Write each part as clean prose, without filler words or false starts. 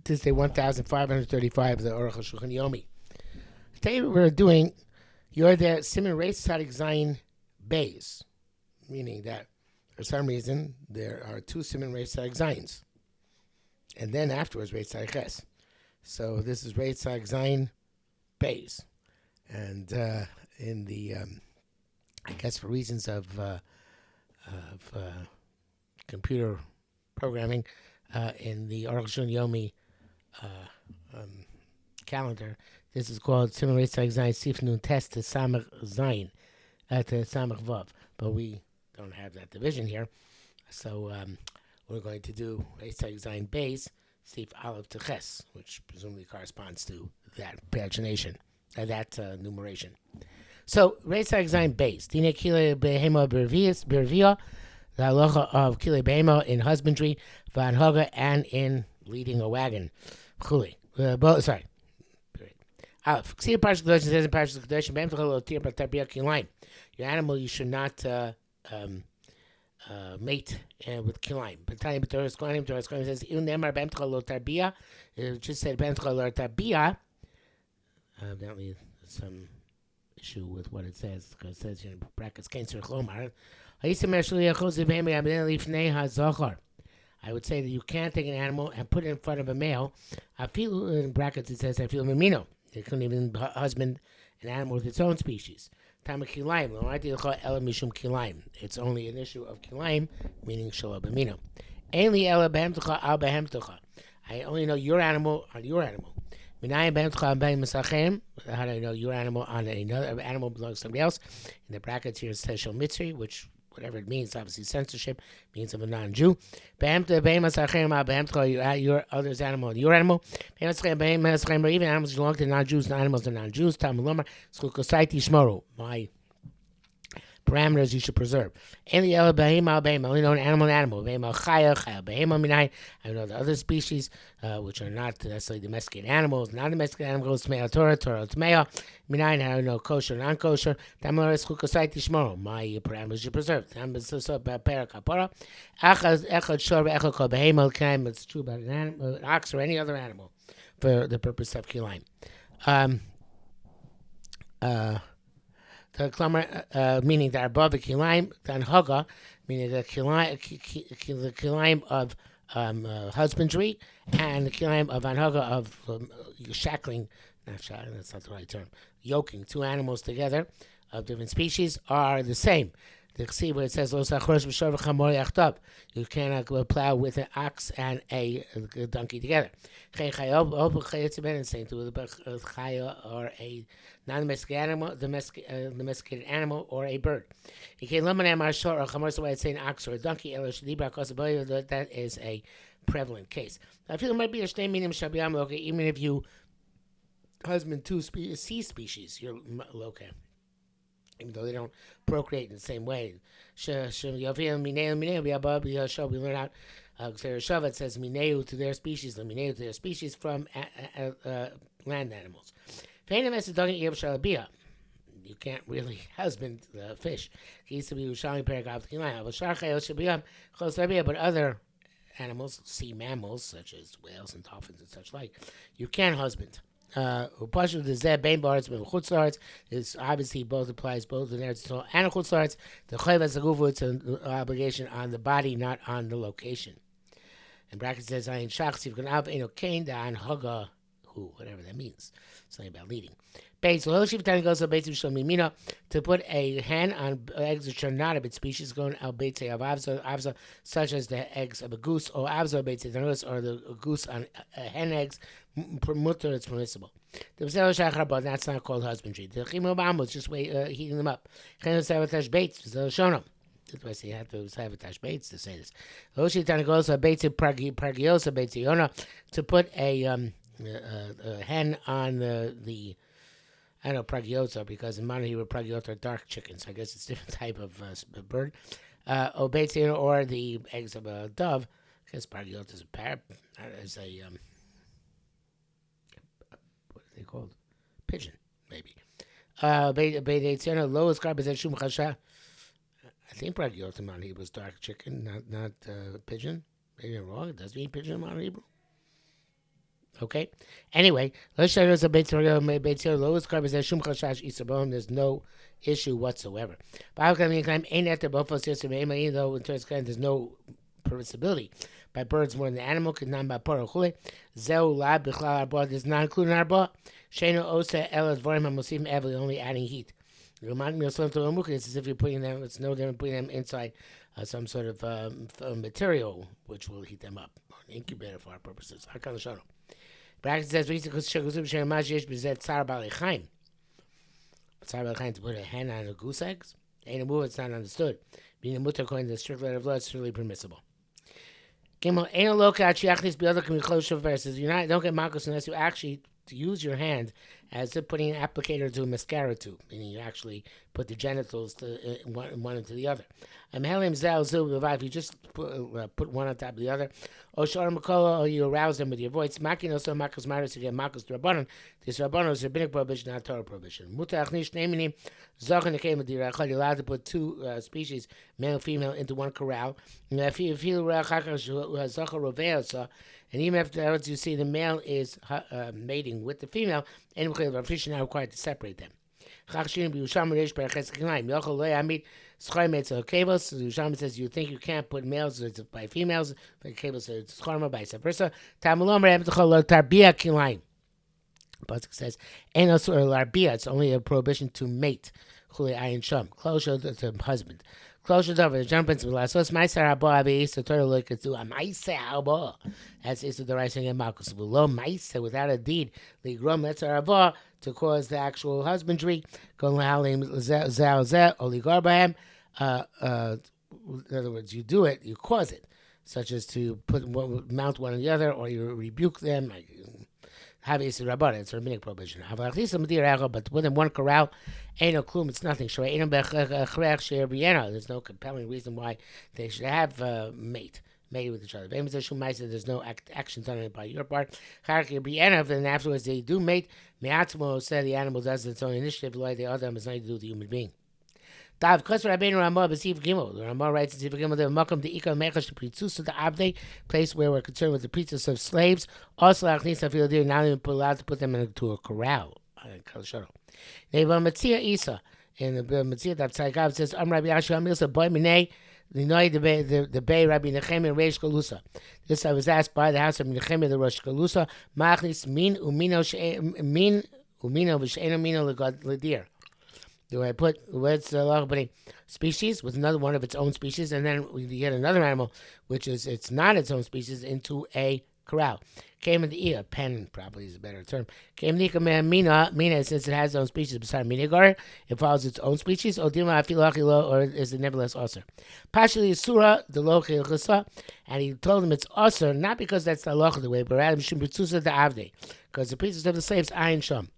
This is day 1535 of the Arukh HaShulchan Yomi. Today we're doing You're the Siman Reis Tzadik Zayin Bays, meaning that for some reason there are two Siman Reis Tzadik Zayins, and then afterwards Reis Tzadik Ches. So this is Reis Tzadik Zayin Bays, and in the I guess for reasons of computer programming, in the Arukh HaShulchan Yomi calendar, this is called Siman Reis Tzadik Zayin Sif Nun Test to Samach Zayin to Samach Vav, but we don't have that division here, so we're going to do Reis Tzadik Zayin Beis Sif Aleph to Ches, which presumably corresponds to that pagination, that numeration. So Reis Tzadik Zayin Beis Dine Kile Behema Bervia, the halacha of Kile Behema in husbandry, Vanhaga, and in leading a wagon. Chuli. Sorry. Aleph. See the Parashat Kedoshim says in Parashat Kedoshim, Be'em Techol Lotir B'Tarbiyah Kilayim. Your animal you should not mate with kilayim. But Tanya B'Torah Kohanim says, Even Nemar Be'em Techol Lotarbiyah. It just said Be'em Techol Lotarbiyah. Evidently some issue with what it says, because it says in brackets Kein Tzurich Lomar. I would say that you can't take an animal and put it in front of a male. I feel in brackets it says I feel mimino. You couldn't even husband an animal with its own species. It's only an issue of kilayim, meaning shalom b'mino. I only know your animal on your animal. How do I know your animal on another animal belongs to somebody else? In the brackets here it says shal mitzri, which whatever it means, obviously censorship means of a non-Jew. Your other's animal and your animal. Even animals belong to non-Jews, animals are non-Jews. My parameters you should preserve. I only know an animal and animal. I know the other species, which are not necessarily domesticated animals, non-domesticated animals, Torah, Tmea. I know kosher, non-kosher. My parameters you should preserve. It's true about an animal, an ox or any other animal for the purpose of kilayim. Meaning that above the kilayim, then haga, meaning the kilayim of husbandry, and the kilayim of anhaga of shackling, that's not the right term, yoking two animals together of different species are the same. See where it says you cannot plow with an ox and a donkey together. Same to a chaya or a non-domesticated animal, domesticated animal, or a bird. You can't limit why I'd say an ox or a donkey. That is a prevalent case. I feel it might be a shtei minim shabiyam, even if you husband two sea species, you're okay. Even though they don't procreate in the same way. We learn out it says mineu to their species, mineu to their species from land animals. You can't really husband fish. But other animals, sea mammals such as whales and dolphins and such like, you can husband. It's obviously both applies both in Eretz Yisrael and Chutz La'aretz. The Chayvas Hagufu, it's an obligation on the body, not on the location. And bracket says Ayin Shach Siv Ganav Eno Kain Da'an Haga Hu, whatever that means. Something about leading. To put a hen on eggs which are not of its species, going al beitze of avza, such as the eggs of a goose, or avza beitze or the goose on hen eggs, mutter, it's permissible. That's not called husbandry. The chimah was just heating them up. That's why you have to sabotage baits to say this. To put a hen on the I know pragiota, because in Manu Hebrew pragiota are dark chickens. So I guess it's a different type of bird. Or the eggs of a dove. I guess pragiota is a parrot. Is a what are they called? Pigeon, maybe. Lowest garbage at Shum Chasha. I think pragiota in Manu Hebrew is dark chicken, not pigeon. Maybe I'm wrong. It does mean pigeon in Manu Hebrew. Okay. Anyway, there's no issue whatsoever. There's no permissibility by birds more than the animal. There's not including arba. Only adding heat. Remind me of something it's as if you're putting them. It's no different putting them inside some sort of material which will heat them up. An incubator for our purposes. Practice says Tsar Bali Chaim. Tsar Bali Chaim to put a hen on a goose eggs. Ain't a move, it's not understood. Being a mutter according to the strict letter of law, it's really permissible. Gimel ain't a loka chiachnis be other communication verses. You don't get makos unless you actually use your hand as if putting an applicator to a mascara tube, meaning you actually put the genitals to one into the other. If you just put one on top of the other, or you arouse them with your voice, makin also makos matters to get makos drabanon. This rabbanon is rabbinic prohibition, not Torah prohibition. Mutar achnish nemini zochan nekem dirachal. You're allowed to put two species, male and female, into one corral. And even after you see the male is mating with the female, and not required to separate them. Yusham says you think you can't put males by females, but cables it's chorma vice versa. Pasuk says, "Enos or larbia." It's only a prohibition to mate. Chuli ayin sham. Closure to husband. Closure over the jump into the last. So it's ma'aser haba abiyis. The Torah look at do a ma'aser haba. As is the rising in Malchus. Below ma'aser without a deed. Ligrom letzer haba to cause the actual husbandry. Go lahalim zeh zeh oligar bahem. In other words, you do it, you cause it, such as to mount one on the other, or you rebuke them. It's a rabbinic prohibition. But within one corral, ain't no clue, it's nothing. There's no compelling reason why they should have mated with each other. There's no action done by your part. Then afterwards they do mate. Said the animal does its own initiative, the way the other has nothing to do with the human being. Dav Kosher Rabbeinu Ramah B'Siv Gimel. The Ramah writes in Siv Gimel, "The Makom the Ika Mechash Pritzus to the Abde, place where we're concerned with the priestess of slaves. Also, Achnisa Filadir, not even allowed to put them into a corral." Neighbor Matzia Isa in the Matzia Dav Tzaygav says, Rabbi Yashua Milsa Boy Minei the Bay Rabbi Nechemia Reish Galusa. This I was asked by the house of Nechemia the Rosh Galusa. Machnis Min Umino V'Sheino Mino Ledir. Do I put what's the species with another one of its own species, and then we get another animal, which is it's not its own species, into a corral? Came in the ear, pen probably is a better term. Came the mina since it has its own species beside minigar, it follows its own species. Or is it nevertheless usher? Partially surah the lochil and he told him it's usher not because that's the halacha the way, but rather because the priestess of the slaves ayin sham.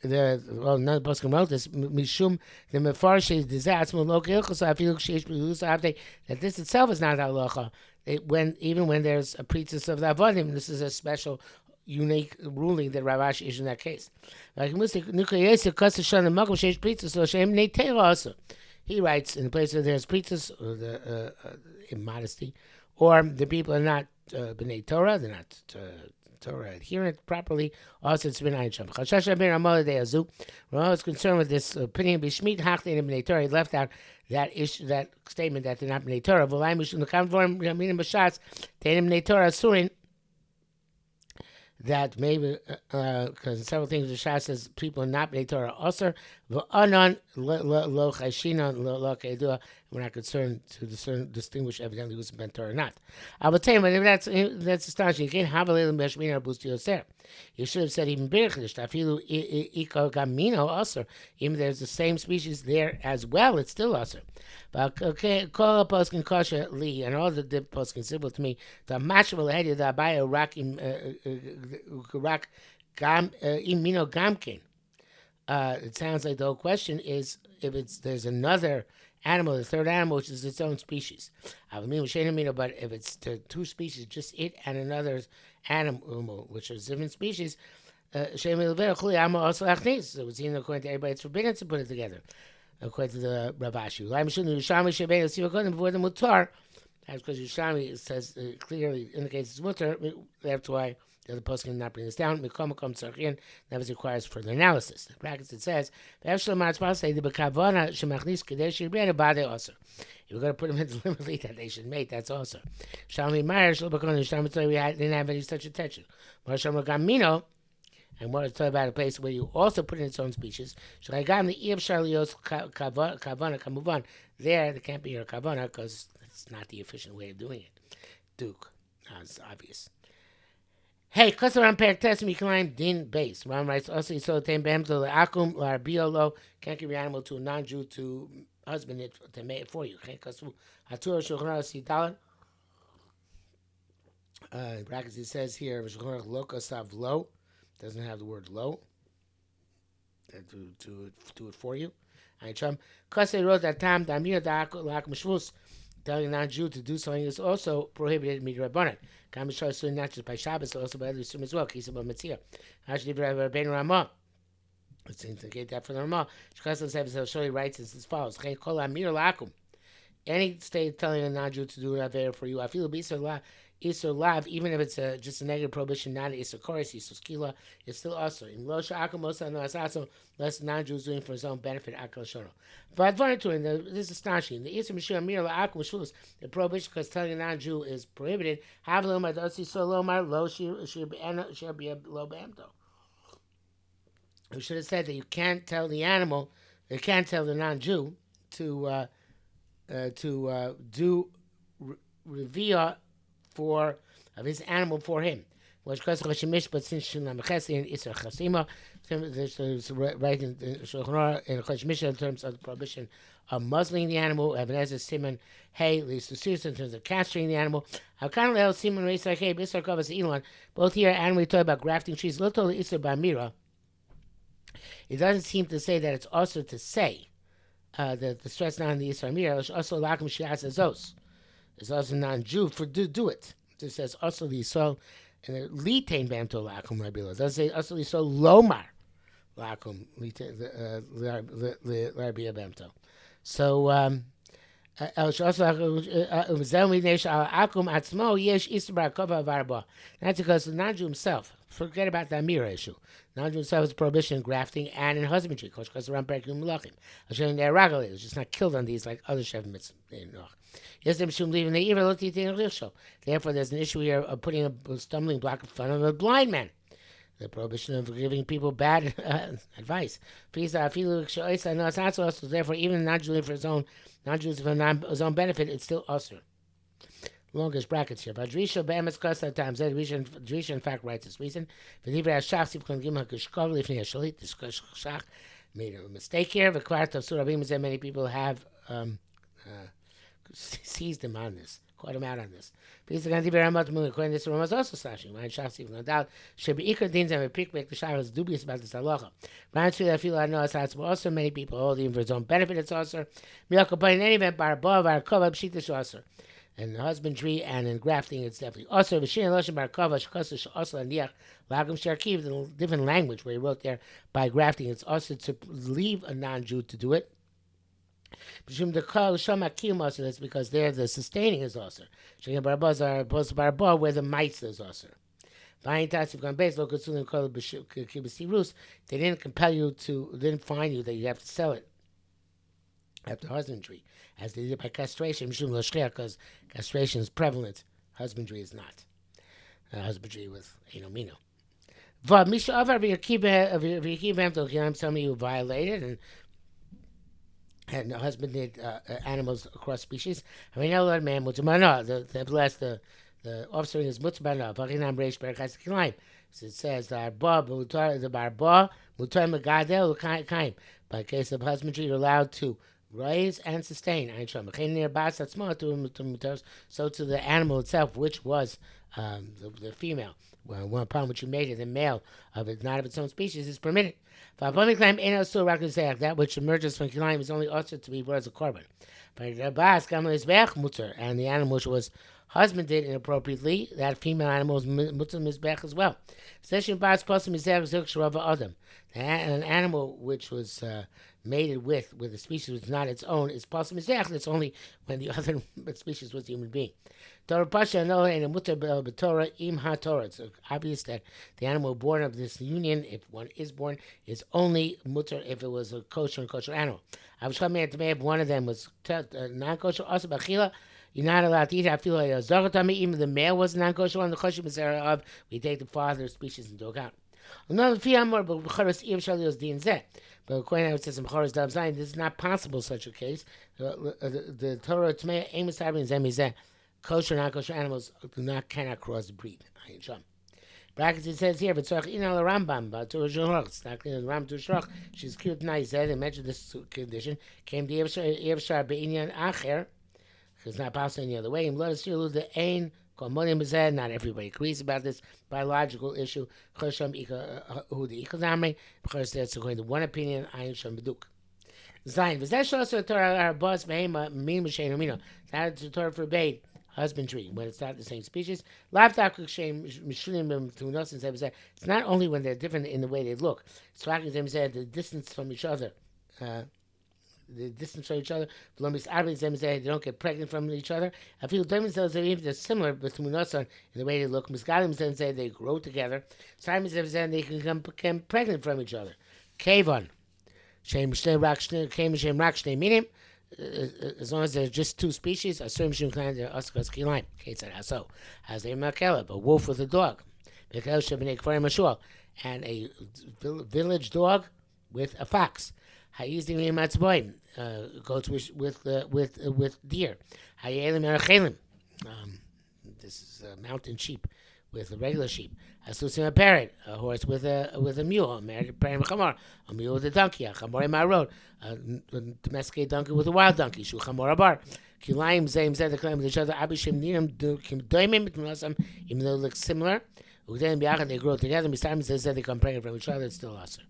None of the poskim wrote this. Mishum the mefarshes disatzmo lokilchos. I feel that this itself is not halacha. Even when there's a priestess of the avodim, this is a special, unique ruling that Rav Ashi issued in that case. Like he writes in the place where there's priestess or the immodesty, or the people are not b'nei Torah, they're not. Torah adherent properly. Also, it's been Ayin Sham. Chashash Rabbeinu Ramah de Azu. Ramah was concerned with this opinion. Bishmit Hachtein B'nei Torah. He left out that issue, that statement that they're not B'nei Torah. V'olai Mishum L'kam Dvorim Minim B'Shatz Teinim B'nei Torah Asurin. That maybe because several things the Shas says people are not B'nei Torah Aser. V'anon Lo Chashinon Lo Keidua. We're not concerned to distinguish evidently who's been Torah or not. I will tell you, but that's astonishing. You can't have a little meshmina or boost yourself. You should have said even Birchlish, Tafilu Iko Gamino Aser. Even there's the same species there as well, it's still Aser. But okay, call a poskin kosher Lee and all the poskin civil to me. The mashable head of the Abaya Rak Gam Imino Gamkin. It sounds like the whole question is if there's another animal, the third animal, which is its own species. But if it's the two species, just it and another animal, which is different species, so it would seem according to everybody, it's forbidden to put it together, according to the Rav Ashi. That's because Yerushalmi says clearly indicates it's mutter. That's why the other post cannot bring this down. Mikom Mikom Tzarchian never requires further analysis. In brackets it says, if we're going to put them in deliberately that they should mate, that's also. Shalmi Meyer we didn't have any such intention. Marshal Gamino. And what it's talking about a place where you also put in its own species. There, there can't be your kavana because it's not the efficient way of doing it. Duke, it's obvious. Hey, Kusaram Periktes Mikalaim Din base. Ram writes also you saw the Bam to the Akum Larbiolo can't give your animal to a non-Jew to husband it to make it for you. Okay, Kusu Hatur Shulchan Sidalan. In brackets it says here Shulchan Lokasav Lo. Doesn't have the word low to do it for you. Because they wrote that time, telling a non-Jew to do something is also prohibited midrabanan. Kamishar soon not just by Shabbos, also by other Issurim as well. Kisabah Mitzvah. Actually, Rabbeinu Ramah. Let's indicate that for the Ramah. Shkasel Sholi writes as follows: any state telling a non-Jew to do an affair for you, I feel Isur Lav, even if it's just a negative prohibition, not an Isur Chorus, Isur Skila, it's still also. In Lo Sha'akum Osa No Asaso, less non-Jews doing for his own benefit, Akal Shono. But this is astonishing. The Isur Mishur Amir La'akum Shulus, the prohibition because telling a non-Jew is prohibited, Havlum Adosi Solomar Lo Shir Be Lo Be'emto. We should have said that you can't tell the animal, you can't tell the non-Jew to do revia for of his animal for him. Which because but since Shulchan Isra Chasima, right in Shulchan in terms of the prohibition of muzzling the animal, Ebenezer Simon Hey, least to in terms of castrating the animal. Hakan Simon Reisar Hey, Isra Kavas Elon, both here and we talk about grafting trees, Little Isra Bamira. It doesn't seem to say that it's also to say the stress not on the Isra Mira, it's also Lakim Shias Azos. It's also non-Jew for do it. It says also the Yisrael and the litain bamto lakum rabila. It doesn't say also the Yisrael lomar lakum rabia bamto. So that's because the non-Jew himself. Forget about the Amira issue. Non-Jew himself is prohibition in grafting and in husbandry. Because around Perikim Melachim. Hashem they're ragale. It's just not killed on these like other Shev mitzvah. Therefore, there's an issue here of putting a stumbling block in front of a blind man. The prohibition of giving people bad advice. Therefore, even non-Jew for his own benefit, it's still usher. Longest brackets here. But Drisha Be'emes Kosa times Drisha in fact writes this reason. Made a mistake here. Many people have seized him on this, caught him out on this. Because the Gandhi according to this Rama is also slashing. Right? Shafsi, no doubt. Should be equal things and a pick make the Shah is dubious about this halacha. Ryan I feel I know it's also many people holding for his own benefit. It's also Milk in any event by above our cover pshitish also. In husbandry and in grafting, it's definitely also Vishin Loshin Barkova Shkosa also and Niach Lagam Sharkiv, the different language where he wrote there by grafting. It's also to leave a non-Jew to do it. That's because there the sustaining is also. Where the mites is also. They didn't compel you to, didn't find you that you have to sell it after husbandry, as they did by castration, because castration is prevalent, husbandry is not. Husbandry with Enomino. Some of you violated and husbanded animals across species. I mean, no man the offspring is mutzbana. So it says the barba mutar megadel kaim. By case of husbandry, you're allowed to raise and sustain. So to the animal itself, which was the female, one upon which you made it, the male of it, not of its own species, is permitted. That which emerges from kilayim is only also to be brought as a korban. And the animal which was husbanded inappropriately, that female animal is mutter mizbech as well. Especially in Bas Posim Mizbech Zuk Sharava Adam. An animal which was mated with a species which is not its own is Posim Mizbech. It's only when the other species was a human being. Torah Pasha no and a mutter b'Torah im ha-Torah. It's obvious that the animal born of this union, if one is born, is only mutter if it was a kosher and kosher animal. If one of them was non-kosher, also b'achila, you're not allowed to eat. I feel like even the male was non-kosher on the kosher misera of. We take the father species into account. Another fiamor, but b'choros iv shalios din zeh. But according to how it says in b'choros dav zayin, this is not possible. Such a case, the Torah tmei amos having zemizeh. Kosher and non-kosher animals cannot cross breed. Brackets it says here, but in the Rambam, but to Shulchan, it's not clear. The Rambam to Shulchan, she's cute, nice. They mentioned this condition. Came the Yevshar Be'inyan Acher. It's not possible any other way. Let us hear the Ain. Not everybody agrees about this biological issue. Because that's according to one opinion. Ayin Sham Beduk. Zayin. Was that also Torah our boss Behema Min M'Shein Umino? That's the Torah forbade husbandry when it's not the same species. It's not only when they're different in the way they look. The distance from each other. They don't get pregnant from each other. I feel themselves are even similar between us in the way they look. They grow together. They can become pregnant from each other. Kavon. As long as there's just two species, as they makeleb, a wolf with a dog, and a village dog with a fox. Goes with deer. This is mountain sheep with a regular sheep. Asusim a parrot, a horse with a mule, a mule with a donkey, a chamor in my road, a domesticated donkey with a wild donkey, shu chamor bar. Kilayim zeim zed the claim with each other. Abishim ninam kim doimim even though they look similar. They grow together. Mistam says that they come pregnant from each other. It's still awesome.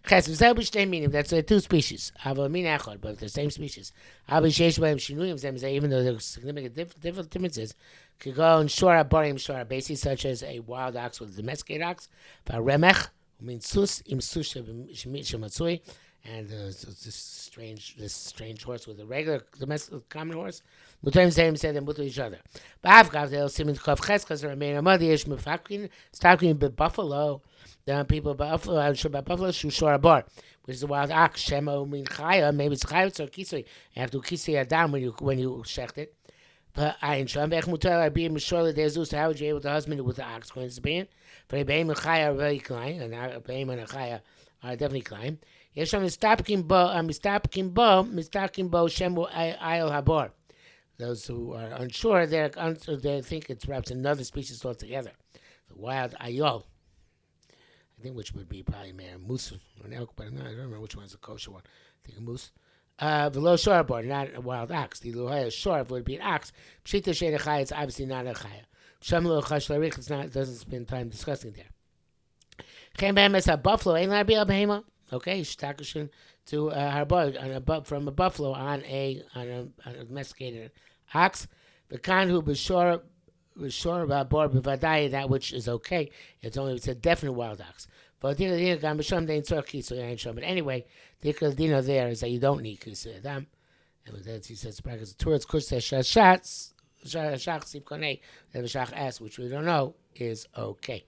That's two species. But the same species. Even though there's significant different differences, could go in shora barim shora bases such as a wild ox with a domesticated ox, remech means sus im sus shematsui, and this strange horse with a regular domestic common horse. Mutam same said them with each other. But I've got the simin kaf ches because there remain a mother yesh mefakin stocking buffalo. There are people buffalo. I'm sure about buffalo shushora bar, which is a wild ox. Shema mean chaya. Maybe it's chayot or kisui. You have to kisui adam when you shecht it. But I Sham Bech Mutar being Mishorla Dezus, how would you able to husband it with the ox going to be? For Baim and Chaya are very klein, and Baim and Chaya are definitely klein. Yesham Mistapkim Bo, Shemu Ayel Habor. Those who are unsure, they think it's perhaps another species altogether. The wild Ayol. I think which would be probably a moose or an elk, but I don't remember which one's the kosher one. I think a moose. Below shorabor, not a wild ox. The luhaya shorab would be an ox. Pshita shein chaya, it's obviously not a chaya. Shamlo chashlarich, it doesn't spend time discussing there. Chem behemes a buffalo, ain't allowed to be a behema. Okay, shtakushin to harbor from a buffalo on a domesticated ox. The kan who b'shor b'abor b'vadai, that which is okay. It's a definite wild ox. But anyway, the dino there is that you don't need kisui adam. And with that, he says, "Practice towards kush shots, shach sip konei, and shach s, which we don't know is okay."